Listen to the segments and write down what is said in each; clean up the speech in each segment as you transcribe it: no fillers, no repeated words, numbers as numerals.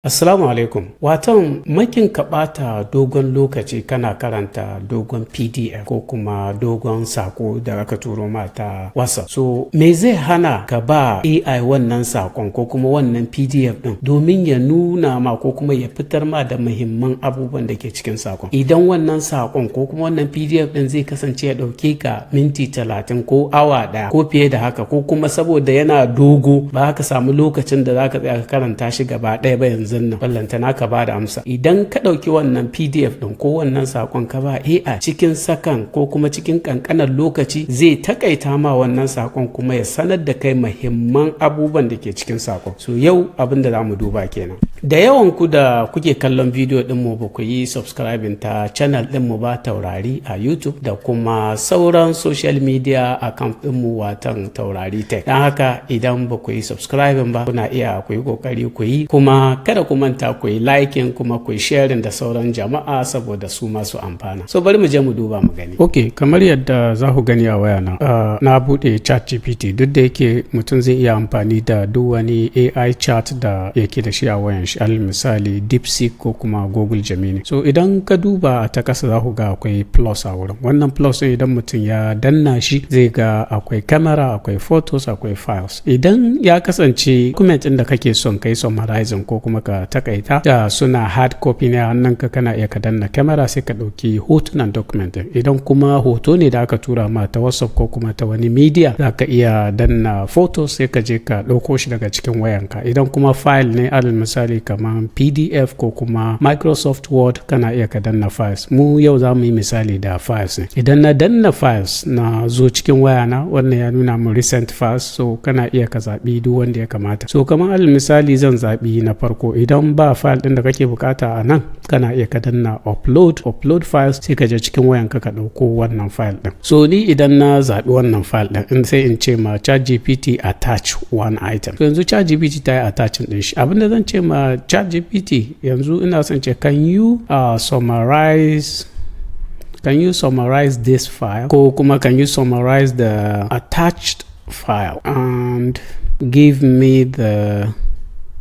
Assalamu alaikum. Watan makin ka ɓata dogon lokaci kana karanta dogon PDF ko kuma dogon sako da aka turo ma ta WhatsApp. So me zai hana ka ba AI wannan sakon ko kuma wannan PDF ɗin domin ya nuna ma ko kuma ya fitar ma da muhimman abubuwan da ke cikin sakon. Idan wannan sakon ko kuma wannan PDF ɗin zai kasance ya ɗauke ka minti 30 ko awa ɗaya ko fiye da haka, ko kuma saboda yana dogo ba ka samu lokacin da za ka tsaya ka karanta shi gaba ɗaya ba yanzu nan ballantana ka ba da amsa. Idan ka ɗauki wannan PDF ɗin ko wannan sakon ka ba AI cikin sakan ko kuma cikin ƙanƙanar lokaci, zai takaita ma wannan sakon kuma ya sanar da kai muhimman abubuwan da ke cikin sakon. So yau abin da za mu duba kenan. Da yawan ku da kuke kallon bidiyo ɗinmu ba ku yi subscribing ta channel ɗinmu ba Taurari a YouTube da kuma sauran social media account ɗinmu watan Taurari Tech. Don haka idan ba ku yi subscribing ba, kuna iya ku yi ƙoƙari ku yi, kuma kada ku manta ku yi liking kuma ku yi sharing da sauran jama'a saboda su masu amfana. So bari mu je mu duba mu gani. Ok, kamar yadda za ku gani a wayana, na buɗe ChatGPT, duk da yake mutum zai iya amfani da duk wani AI chat da yake da shi a wayan shi, al misali DeepSeek ko kuma Google Gemini. So idan ka duba ta kasa za ku ga akwai plus a wurin. Wannan plus ɗin idan mutum ya danna shi zai ga akwai camera, akwai photos, akwai files. Idan ya kasance document ɗin da kake son kai summarizing ko kuma ka takaita da suna hard copy ne a hannunka, kana iya ka danna camera sai ka ɗauki hotunan document ɗin. Idan kuma hoto ne da aka tura ma ta WhatsApp ko kuma ta wani media, za ka iya danna photos sai ka je ka ɗauko shi daga cikin wayanka. Idan kuma file ne, alal misali kamar PDF ko kuma Microsoft Word, kana iya ka danna files. Mu yau za mu yi misali da files ne. Idan na danna files na zo cikin wayana, wannan ya nuna mu recent files, so kana iya ka zaɓi duk wanda ya kamata. So kamar alal misali zan zaɓi na farko. Idan ba file ɗin da kake bukata a nan, kana iya ka danna upload files sai ka je cikin wayanka ka ɗauko wannan file ɗin. So ni idan na zaɓi wannan file ɗin, sai in ce ma ChatGPT attach one item. So yanzu ChatGPT ta yi attaching ɗin shi. Abinda zan ce ma ChatGPT yanzu, ina son ce can you summarize this file, ko kuma can you summarize the attached file and give me the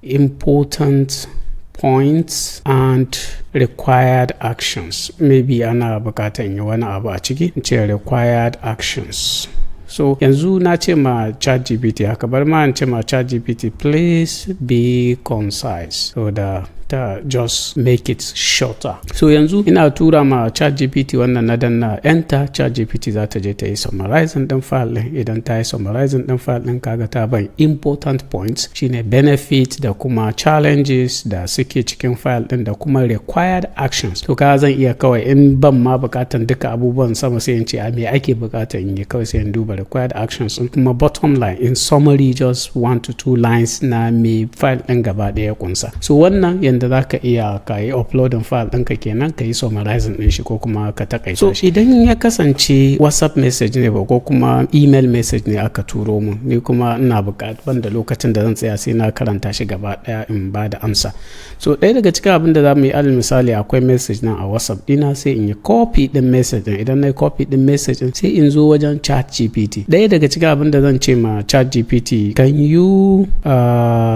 important points and required actions. Maybe ana bukatan yi wani abu a ciki, in ce required actions. So yanzu na ce ma ChatGPT haka, bar ma in ce ma ChatGPT please be concise, so da ta just make it shorter. So yanzu ina tura ma ChatGPT wannan, na danna enter, ChatGPT za ta je ta yi summarizing din file din. Idan ta yi summarizing din file din, kaga ta ban important points, shine benefit da kuma challenges da suke cikin file din da kuma required actions. To ka zan iya kawai, in ban ma bukatan duka abubuwan sama, sai in ce a me ake bukatan in yi, kawai sai in duba required actions din kuma bottom line, in summary just 1 to 2 lines na me file din gaba daya kunsa. So wannan da za ka iya ka yi uploading file ɗinka kenan, ka yi summarizing ɗin shi ko kuma ka takaita shi. Idan ya kasance WhatsApp message ne ba ko kuma email message ne aka turo mun, ni kuma ina buƙatar da lokacin da zan tsaya sai na karanta shi gaba ɗaya in ba da amsa. So ɗaya daga cikin abin da za mu yi, alal misali akwai message nan a WhatsApp ɗina, sai in yi copy ɗin message ɗin. Idan na yi copy ɗin message ɗin, sai in zo wajen ChatGPT. Ɗaya daga cikin abin da zan ce ma ChatGPT, can you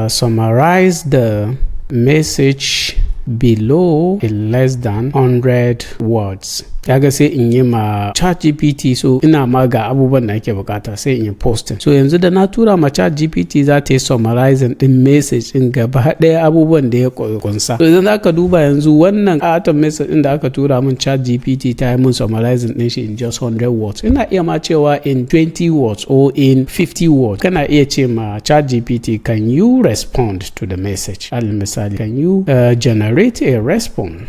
summarize the message below in less than 100 words. Kaga sai in yi ma ChatGPT, so ina ma ga abubuwan da ake bukata, sai in yi posting. So yanzu da na tura ma ChatGPT, za ta yi summarizing din message din gaba ɗaya abubuwan da ya kunsa. So idan aka duba yanzu wannan atom message din da aka tura min, ChatGPT ta yi min summarizing din shi in just 100 words. Ina iya ma cewa in 20 words or in 50 words. Kana iya ce ma ChatGPT, can you respond to the message? Al misali, can you generate a response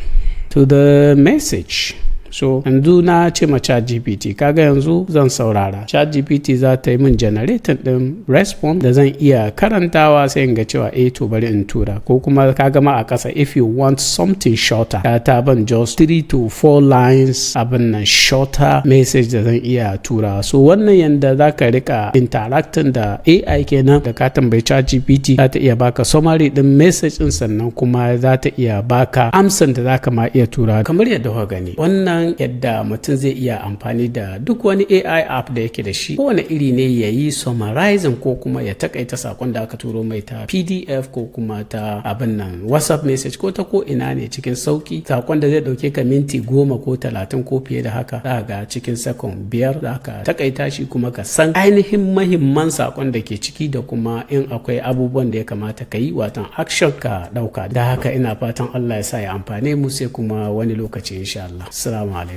to the message? So yanzu na ce ma ChatGPT, kaga yanzu zan saurara. ChatGPT za ta yi min generating din response da zan iya karantawa, sai in ga cewa to bari in tura. Ko kuma kaga ma a ƙasa, if you want something shorter, ta ban just 3 to 4 lines abin nan shorter message da zan iya tura. So wannan yanda za ka rika interacting da AI kenan, da ka tambayi ChatGPT, za ta iya baka summary din message din, sannan kuma za ta iya baka amsan da za ka ma iya tura. Kamar yadda kuka gani, wannan kenan yadda mutum zai iya amfani da duk wani AI app da yake da shi, kowane iri ne ya yi summarizing ko kuma ya takaita sakon da aka turo mai ta PDF ko kuma ta abin nan WhatsApp message ko ta ko ina ne cikin sauki. Sakon da zai dauke ka minti 10 ko 30 ko fiye da haka, za ga cikin second 5 za ka takaita shi kuma ka san ainihin mahimman sakon da ke ciki da kuma in akwai abubuwan da ya kamata ka yi watan action ka dauka. Da haka ina fatan Allah ya sa ya amfane mu, sai kuma wani lokaci insha Allah. Assalamu alaikum.